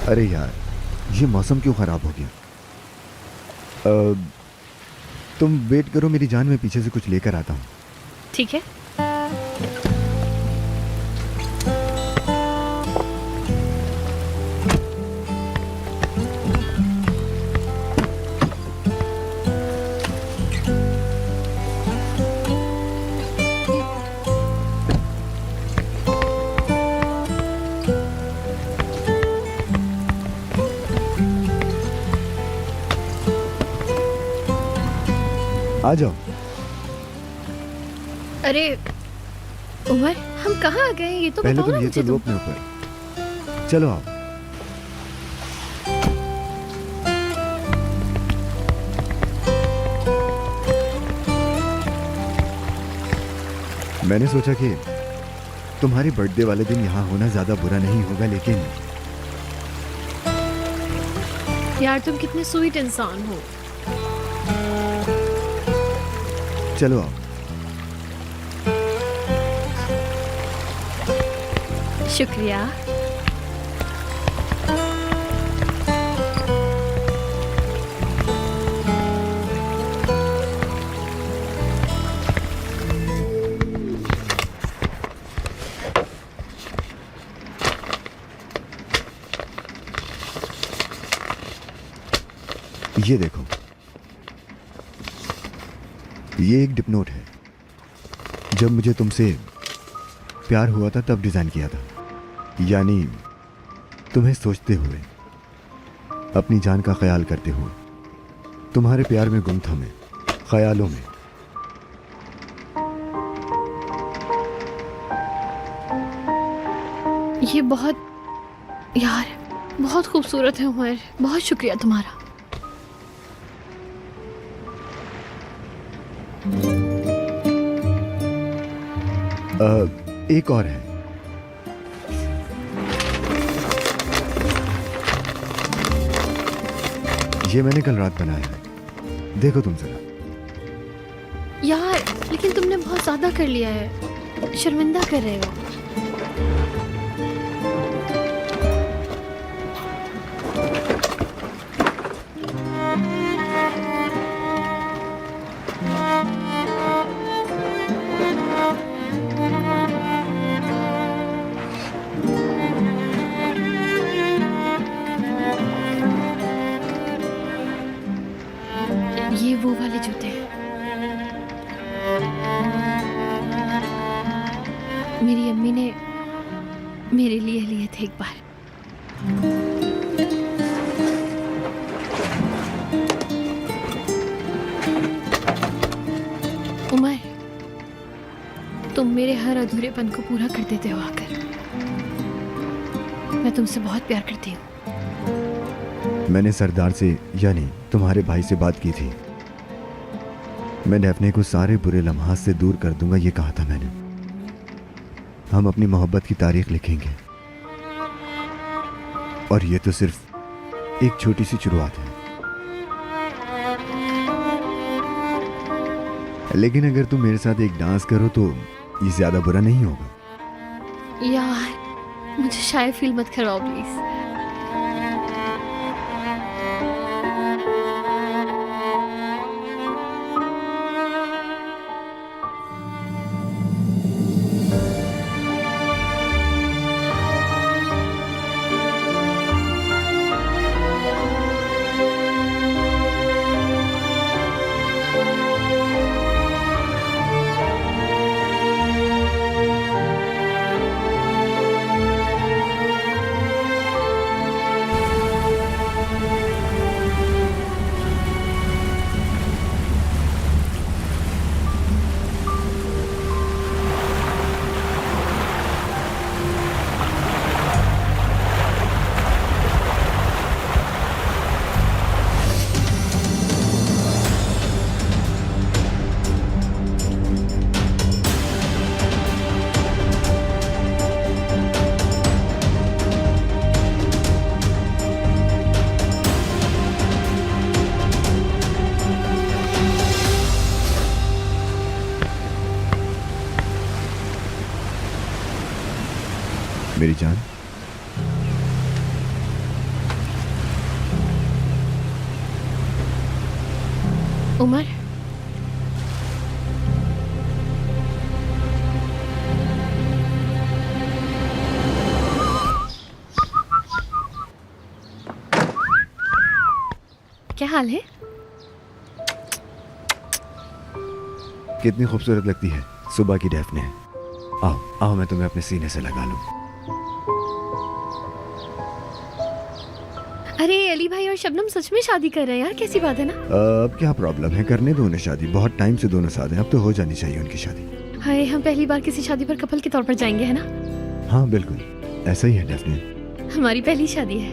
अरे यार, ये मौसम क्यों ख़राब हो गया। तुम वेट करो मेरी जान, मैं पीछे से कुछ लेकर आता हूँ। ठीक है। आ जाओ। अरे उमर, हम कहाँ आ गए ये तो पहले बताओ तुम ना ये मुझे तो लो तुम। अपने ऊपर। चलो आओ। मैंने सोचा कि तुम्हारी बर्थडे वाले दिन यहाँ होना ज्यादा बुरा नहीं होगा, लेकिन यार तुम कितने स्वीट इंसान हो। चलो आओ। शुक्रिया। ये देखो, ये एक डिप नोट है। जब मुझे तुमसे प्यार हुआ था तब डिजाइन किया था, यानी तुम्हें सोचते हुए, अपनी जान का ख्याल करते हुए। तुम्हारे प्यार में गुम था मैं, ख्यालों में। ये बहुत, यार बहुत खूबसूरत है उमर, बहुत शुक्रिया तुम्हारा। एक और है। ये मैंने कल रात बनाया है, देखो तुम जरा। यार लेकिन तुमने बहुत ज्यादा कर लिया है, शर्मिंदा कर रहे हो। ये वो वाले जूते हैं, मेरी अम्मी ने मेरे लिए लिए थे एक बार। उमर, तुम मेरे हर अधूरेपन को पूरा कर देते हो आकर। मैं तुमसे बहुत प्यार करती हूँ। मैंने सरदार से, यानी तुम्हारे भाई से बात की थी। मैं डैफ्ने को सारे बुरे लम्हात से दूर कर दूंगा, ये कहा था मैंने। हम अपनी मोहब्बत की तारीख लिखेंगे, और ये तो सिर्फ एक छोटी सी शुरुआत है। लेकिन अगर तुम मेरे साथ एक डांस करो तो ये ज्यादा बुरा नहीं होगा। यार मुझे शायद फील मत कराओ प्लीज। मेरी जान, उमर, क्या हाल है? कितनी खूबसूरत लगती है सुबह की डैफ्ने। आओ आओ, मैं तुम्हें अपने सीने से लगा लूं। अरे अली भाई और शबनम सच में शादी कर रहे हैं यार, कैसी बात है ना। अब क्या प्रॉब्लम है, करने दो उन्हें शादी। बहुत टाइम से दोनों साथ हैं, अब तो हो जानी चाहिए उनकी शादी। हाय, हम पहली बार किसी शादी पर कपल के तौर पर जाएंगे, है ना। हाँ बिल्कुल, ऐसा ही है डैफ्ने। हमारी पहली शादी है।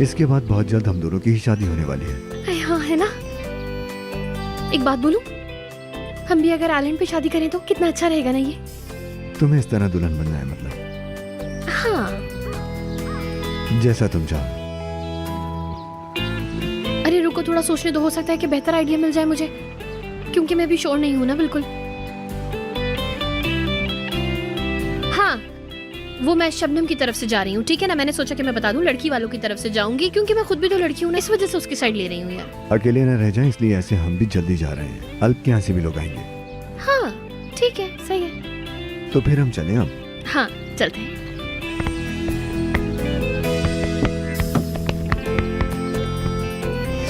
इसके बाद बहुत जल्द हम दोनों की ही शादी होने वाली है। अरे हाँ, है ना। एक बात बोलूं, हम भी अगर आइलैंड पे शादी करें तो कितना अच्छा रहेगा ना ये। तुम्हें इस तरह दुल्हन बनना है मतलब? हाँ। जैसा तुम चाहो। अरे रुको, थोड़ा सोचने दो, हो सकता है कि बेहतर आइडिया मिल जाए मुझे, क्योंकि मैं भी श्योर नहीं हूं ना बिल्कुल। हाँ, वो मैं शबनम की तरफ से जा रही हूँ, ठीक है ना। मैंने सोचा कि मैं बता दूं, लड़की वालों की तरफ से जाऊंगी, क्योंकि मैं खुद भी तो लड़की हूँ ना, इस वजह से उसकी साइड ले रही हूँ यार। अकेले न रह जाएं, इसलिए ऐसे हम भी जल्दी जा रहे हैं। अल्प के यहाँ से भी लोग आएंगे। हाँ ठीक है, सही है। तो फिर हम चलें अब? हाँ चलते हैं।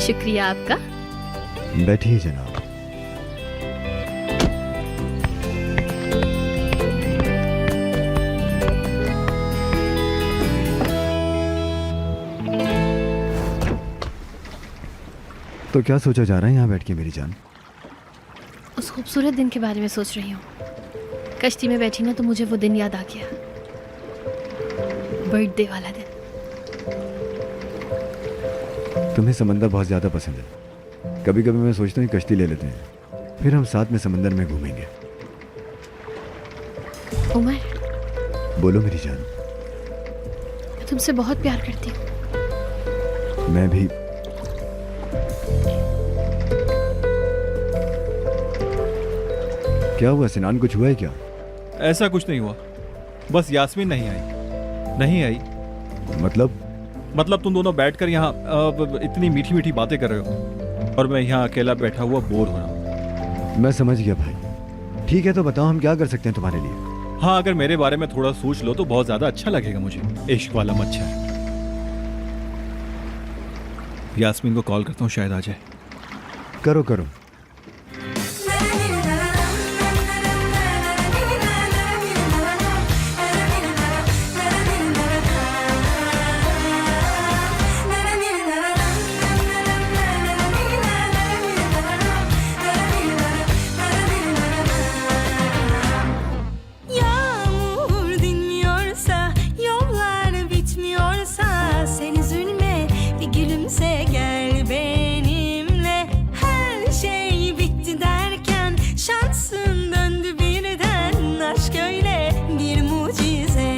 शुक्रिया आपका। बैठिए जनाब। तो क्या सोचा जा रहा है यहाँ बैठ के मेरी जान? उस खूबसूरत दिन के बारे में सोच रही हूँ। कश्ती में बैठी ना तो मुझे वो दिन याद आ गया, बर्थडे वाला दिन। तुम्हें समंदर बहुत ज्यादा पसंद है। कभी कभी मैं सोचता हूँ कश्ती ले लेते हैं, फिर हम साथ में समंदर में घूमेंगे। उमर, बोलो मेरी जान। मैं तुमसे बहुत प्यार करती हूँ। मैं भी। क्या हुआ सिनान, कुछ हुआ है क्या? ऐसा कुछ नहीं हुआ, बस यास्मीन नहीं आई। मतलब तुम दोनों बैठकर यहाँ इतनी मीठी मीठी बातें कर रहे हो और मैं यहाँ अकेला बैठा हुआ बोर हो रहा हूँ। मैं समझ गया भाई। ठीक है तो बताओ हम क्या कर सकते हैं तुम्हारे लिए? हाँ, अगर मेरे बारे में थोड़ा सोच लो तो बहुत ज्यादा अच्छा लगेगा मुझे। इश्क वाला मच्छर। यास्मीन को कॉल करता हूँ, शायद आ जाए। करो करो। Yağmur dinmiyorsa, yollar bitmiyorsa, sen üzülme, bir gülümse gel benimle. Her şey bitti derken şansın döndü birden. Aşk öyle bir mucize.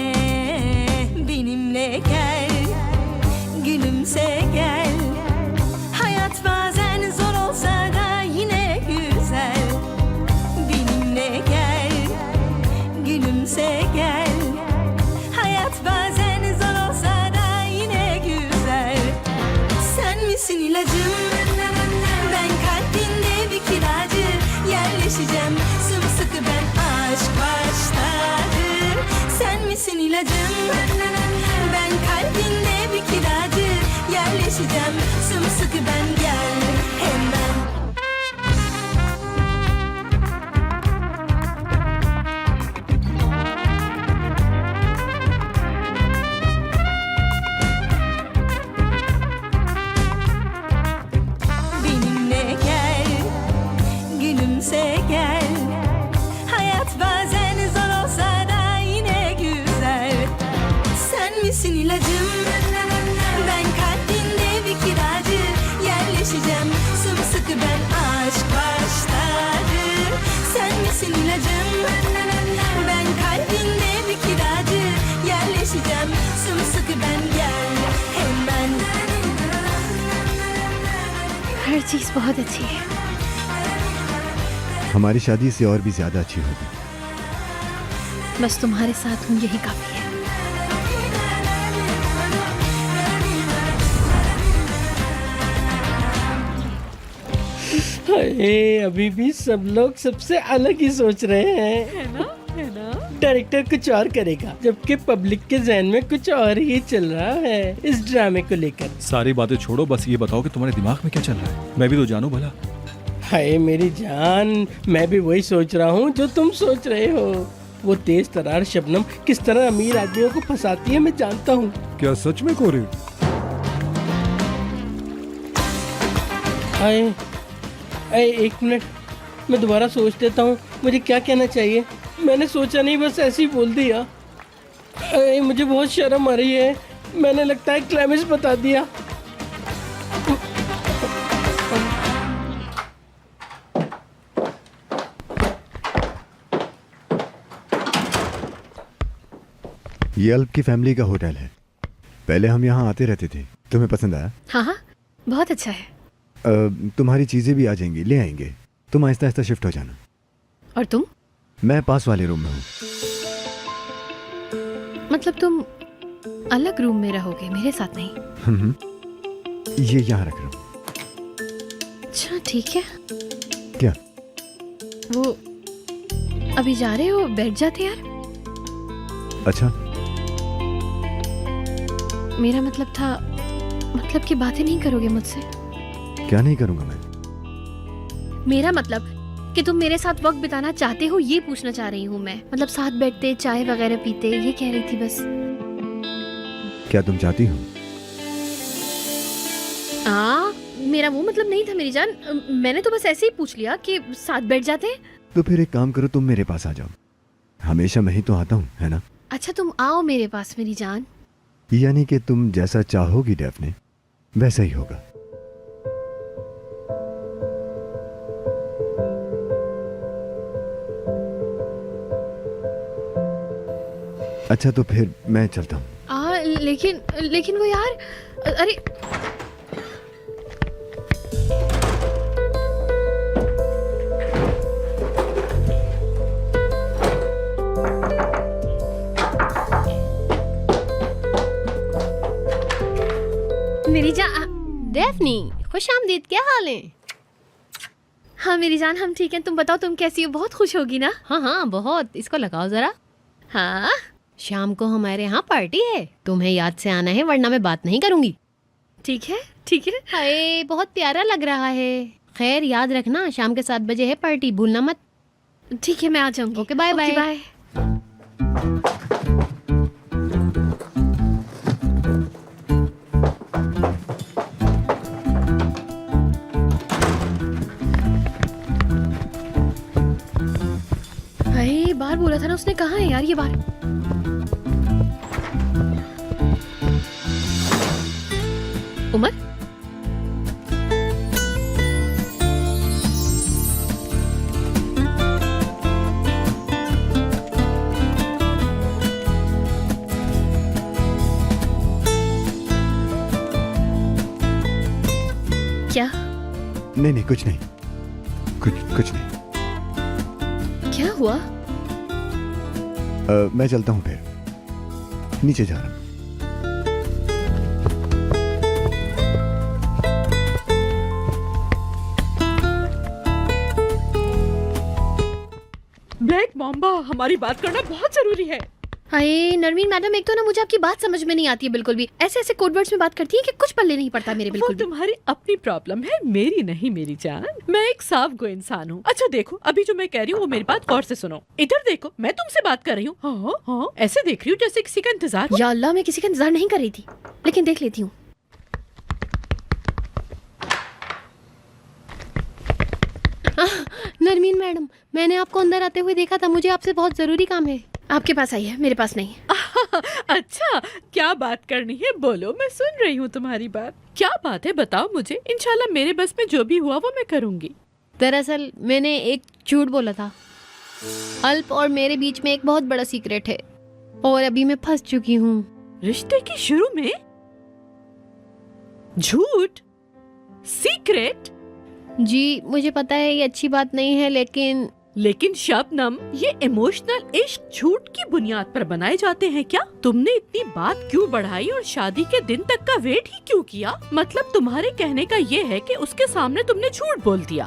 Benimle gel, gülümse gel. Hayat bazen zor olsa da yine güzel. Benimle gel, gülümse gel. Hayat bazen zor olsa da yine güzel. Sen misin ilacım? Ben kalbinde bir kiracı. Yerleşeceğim sımsıkı ben, aşk başladı. Sen misin ilacım? Ben kalbinde bir kiracı. Yerleşeceğim sımsıkı ben, gel hemen. Benimle gel, gülümse gel. Hayat bazen zor olsa da yine güzel. Sen misin ilacım? Ben kalbinde bir kiracı. Yerleşeceğim sımsıkı ben, aşk başladı. Sen misin ilacım? Ben kalbinde bir kiracı. Yerleşeceğim sımsıkı ben, gel hemen. हर चीज बहुत अच्छी है। हमारी शादी इससे और भी ज्यादा अच्छी होगी। बस तुम्हारे साथ हूँ, यही काफी है। अरे अभी भी सब लोग सबसे अलग ही सोच रहे हैं, है ना? डायरेक्टर कुछ और करेगा जबकि पब्लिक के जहन में कुछ और ही चल रहा है इस ड्रामे को लेकर। सारी बातें छोड़ो, बस ये बताओ कि तुम्हारे दिमाग में क्या चल रहा है, मैं भी तो जानूं भला। हाय मेरी जान, मैं भी वही सोच रहा हूँ जो तुम सोच रहे हो। वो तेज तरार शबनम किस तरह अमीर आदमियों को फंसाती है मैं जानता हूँ। क्या सच में कोरी? हाय एक मिनट, मैं दोबारा सोच लेता हूँ मुझे क्या कहना चाहिए। मैंने सोचा नहीं, बस ऐसे ही बोल दिया। मुझे बहुत शर्म आ रही है, मैंने लगता है क्लाइमेक्स बता दिया। ये अल्प की फैमिली का होटल है। पहले हम यहाँ आते रहते थे। तुम्हें पसंद आया? हाँ हाँ, बहुत अच्छा है। तुम्हारी चीजें भी आ जाएंगी, ले आएंगे। तुम आहिस्ता आहिस्ता शिफ्ट हो जाना। और तुम? मैं पास वाले रूम में हूँ। मतलब तुम अलग रूम में रहोगे, मेरे साथ नहीं? ये यहाँ रख रहा हूँ। अच्छा ठीक है। क्या? वो अभी जा रहे हो? बैठ जाते यार। अच्छा, मेरा मतलब था, मतलब कि बातें नहीं करोगे मुझसे? क्या नहीं करूँगा मैं? मेरा मतलब कि तुम मेरे साथ वक्त बिताना चाहते हो, ये पूछना चाह रही हूँ मैं। मतलब साथ बैठते, चाय वगैरह पीते, ये कह रही थी बस। क्या तुम चाहती हो? मेरा वो मतलब नहीं था मेरी जान। मैंने तो बस ऐसे ही पूछ लिया कि साथ बैठ जाते हैं। तो फिर एक काम करो, तुम मेरे पास आ जाओ। हमेशा मैं ही तो आता हूँ, है ना? अच्छा तुम आओ मेरे पास मेरी जान। यानी कि तुम जैसा चाहोगी डेफने, वैसा ही होगा। अच्छा तो फिर मैं चलता हूँ। लेकिन वो यार, अरे मेरी जान। डेफनी, खुश आमदीद, क्या हाल है? हाँ मेरी जान, हम ठीक हैं। तुम बताओ तुम कैसी हो? बहुत खुश होगी ना? हाँ हाँ बहुत, इसको लगाओ जरा। हाँ शाम को हमारे यहाँ पार्टी है, तुम्हें याद से आना है वरना मैं बात नहीं करूँगी। ठीक है ठीक है। हाय बहुत प्यारा लग रहा है। खैर याद रखना शाम के 7 बजे है पार्टी, भूलना मत। ठीक है मैं आ जाऊंगी। Okay bye bye. बाय। भाई बाहर बोला था ना उसने, कहाँ है यार ये बाहर? उमर, क्या? नहीं कुछ नहीं, कुछ नहीं। क्या हुआ? मैं चलता हूँ, फिर नीचे जा रहा हूँ। ब्लैक मांबा, हमारी बात करना बहुत जरूरी है। अरे नरमीन मैडम, एक तो ना मुझे आपकी बात समझ में नहीं आती है बिल्कुल भी। ऐसे ऐसे कोड वर्ड्स में बात करती है कि कुछ पल्ले नहीं पड़ता मेरे वो बिल्कुल भी। तुम्हारी अपनी प्रॉब्लम है, मेरी नहीं मेरी जान। मैं एक साफ गो इंसान हूँ। अच्छा देखो, अभी जो मैं कह रही हूँ वो मेरी बात गौर से सुनो। इधर देखो, मैं तुमसे बात कर रही हूँ। हाँ हाँ, ऐसे देख रही हूँ जैसे किसी का इंतजार हो। या अल्लाह, मैं किसी का इंतजार नहीं कर रही थी, लेकिन देख लेती हूँ। नरमीन मैडम, मैंने आपको अंदर आते हुए देखा था, मुझे आपसे बहुत जरूरी काम है। आपके पास आई है, मेरे पास नहीं। अच्छा, क्या बात करनी है बोलो, मैं सुन रही हूँ तुम्हारी बात। क्या बात है बताओ मुझे, इंशाल्लाह मेरे बस में जो भी हुआ वो मैं करूँगी। दरअसल मैंने एक झूठ बोला था। अल्प और मेरे बीच में एक बहुत बड़ा सीक्रेट है और अभी मैं फंस चुकी हूँ। रिश्ते की शुरू में झूठ? सीक्रेट? जी मुझे पता है ये अच्छी बात नहीं है, लेकिन शबनम, ये इमोशनल इश्क झूठ की बुनियाद पर बनाए जाते हैं क्या? तुमने इतनी बात क्यों बढ़ाई और शादी के दिन तक का वेट ही क्यों किया? मतलब तुम्हारे कहने का ये है कि उसके सामने तुमने झूठ बोल दिया।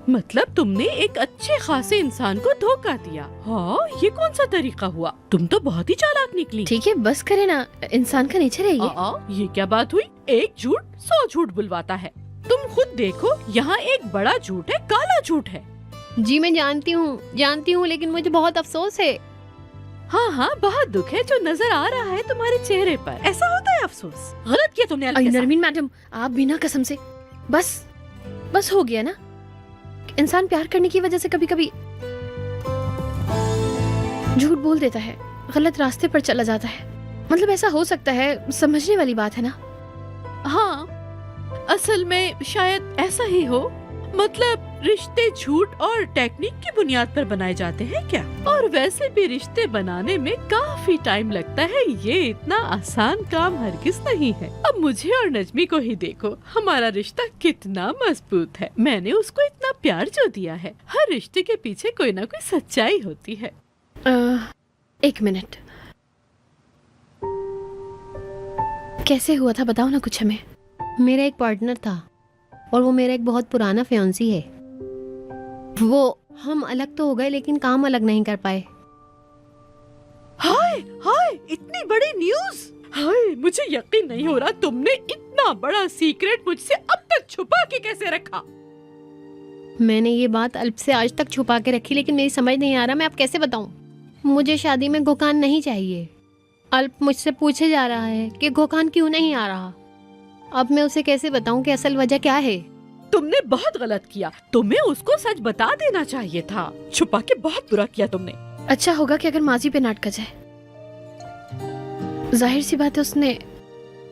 मतलब तुमने एक अच्छे खासे इंसान को धोखा दिया। हाँ, ये कौन सा तरीका हुआ? तुम तो बहुत ही चालाक निकली। ठीक है बस करे ना, इंसान का नेचर है ये। ये क्या बात हुई? एक झूठ 100 झूठ बुलवाता है। तुम खुद देखो, यहाँ एक बड़ा झूठ है, काला झूठ है। जी मैं जानती हूँ, लेकिन मुझे बहुत अफसोस है। हाँ हाँ, बहुत दुख है जो नजर आ रहा है तुम्हारे चेहरे पर। ऐसा होता है अफसोस। गलत किया तुमने अलग के साथ। नरमीन मैडम, आप बिना कसम से बस हो गया ना। इंसान प्यार करने की वजह से कभी कभी झूठ बोल देता है, गलत रास्ते पर चला जाता है। मतलब ऐसा हो सकता है, समझने वाली बात है ना। हाँ, असल में शायद ऐसा ही हो। मतलब रिश्ते झूठ और टेक्निक की बुनियाद पर बनाए जाते हैं क्या? और वैसे भी रिश्ते बनाने में काफी टाइम लगता है। ये इतना आसान काम हरगिज नहीं है। अब मुझे और नजमी को ही देखो, हमारा रिश्ता कितना मजबूत है। मैंने उसको इतना प्यार जो दिया है। हर रिश्ते के पीछे कोई ना कोई सच्चाई होती है। 1 मिनट, कैसे हुआ था बताओ ना कुछ हमें। मेरा एक पार्टनर था और वो मेरा एक बहुत पुराना फियांसी है। वो हम अलग तो हो गए लेकिन काम अलग नहीं कर पाए। हाय हाय, इतनी बड़ी न्यूज़! हाय, मुझे यकीन नहीं हो रहा तुमने इतना बड़ा सीक्रेट मुझसे अब तक छुपा के कैसे रखा? मैंने ये बात अल्प से आज तक छुपा के रखी, लेकिन मेरी समझ नहीं आ रहा मैं अब कैसे बताऊं। मुझे शादी में गोकान नहीं चाहिए। अल्प मुझसे पूछे जा रहा है कि गोकान क्यों नहीं आ रहा। अब मैं उसे कैसे बताऊं कि असल वजह क्या है। तुमने बहुत गलत किया। तुम्हें उसको सच बता देना चाहिए था। छुपा के बहुत बुरा किया तुमने। अच्छा होगा कि अगर माजी पे नाटक जाए। जाहिर सी बात है उसने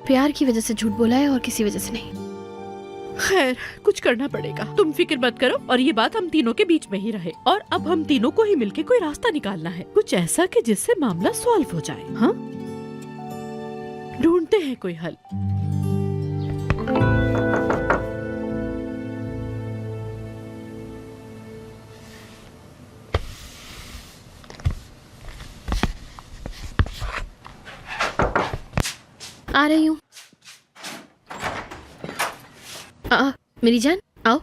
प्यार की वजह से झूठ बोला है और किसी वजह से नहीं। खैर, कुछ करना पड़ेगा। तुम फिक्र मत करो और ये बात हम तीनों के बीच में ही रहे। और अब हम तीनों को ही मिलके कोई रास्ता निकालना है, कुछ ऐसा कि जिससे मामला सॉल्व हो जाए। हाँ, ढूंढते हैं कोई हल। आ रही हूँ। मेरी जान आओ।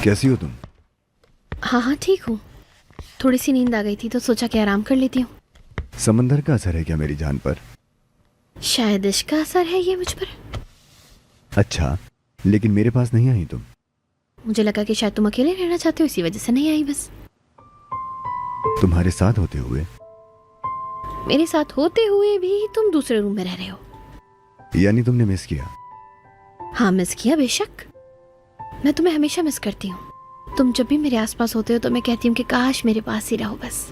कैसी हो तुम? हाँ ठीक हूँ। थोड़ी सी नींद आ गई थी तो सोचा कि आराम कर लेती हूँ। समंदर का असर है क्या मेरी जान पर? शायद इश्क का असर है ये मुझ पर। अच्छा, लेकिन मेरे पास नहीं आई तुम। मुझे लगा कि शायद तुम अकेले रहना चाहते हो, इसी वजह से नहीं आई बस। तुम्हारे साथ होते हुए? मेरे साथ होते हुए भी तुम दूसरे रूम में रह रहे हो। यानी तुमने मिस किया? हाँ मिस किया, बेशक। मैं तुम्हें हमेशा मिस करती हूँ। तुम जब भी मेरे आसपास होते हो तो मैं कहती हूँ कि काश मेरे पास ही रहो, बस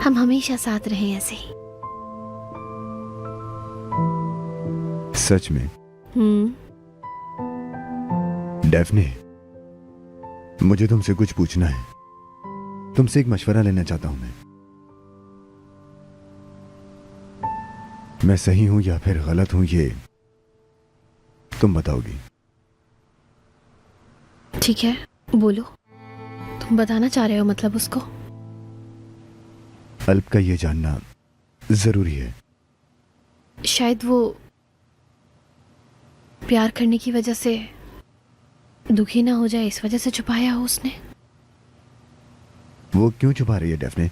हम हमेशा साथ रहें ऐसे ही। सच में? डेफने, मुझे तुमसे कुछ पूछना है। तुमसे एक मशवरा लेना चाहता हूं मैं सही हूं या फिर गलत हूं ये तुम बताओगी। ठीक है, बोलो। तुम बताना चाह रहे हो मतलब उसको? अल्प का ये जानना जरूरी है। शायद वो प्यार करने की वजह से दुखी ना हो जाए, इस वजह से छुपाया हो उसने। वो क्यों छुपा रही है डेफने?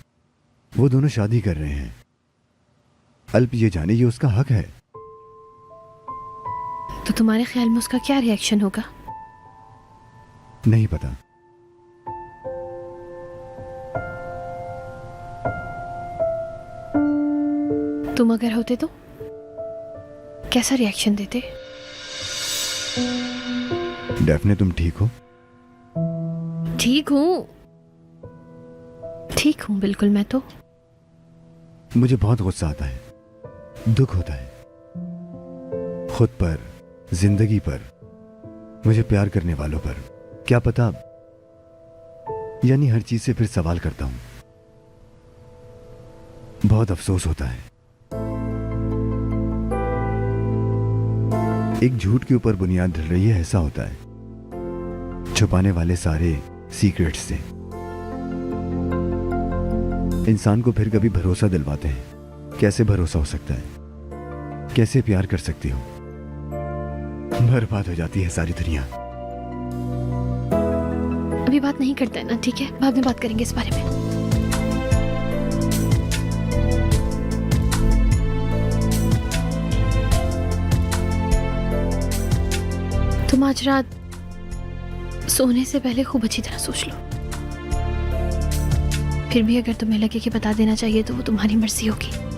वो दोनों शादी कर रहे हैं। अल्प ये जाने ये उसका हक है। तो तुम्हारे ख्याल में उसका क्या रिएक्शन होगा? नहीं पता। तुम अगर होते तो कैसा रिएक्शन देते? डेफने, तुम ठीक हो? ठीक हूँ बिल्कुल। मैं तो मुझे बहुत गुस्सा आता है, दुख होता है खुद पर, जिंदगी पर, मुझे प्यार करने वालों पर। क्या पता, यानी हर चीज से फिर सवाल करता हूं। बहुत अफसोस होता है। एक झूठ के ऊपर बुनियाद ढल रही है, ऐसा होता है छुपाने वाले सारे सीक्रेट्स से। इंसान को फिर कभी भरोसा दिलवाते हैं। कैसे भरोसा हो सकता है? कैसे प्यार कर सकती हो? बर्बाद हो जाती है सारी दुनिया। अभी बात नहीं करते हैं ना, ठीक है? बाद में बात करेंगे इस बारे में। तुम आज रात सोने से पहले खूब अच्छी तरह सोच लो। फिर भी अगर तुम्हें लगे कि बता देना चाहिए तो वो तुम्हारी मर्जी होगी।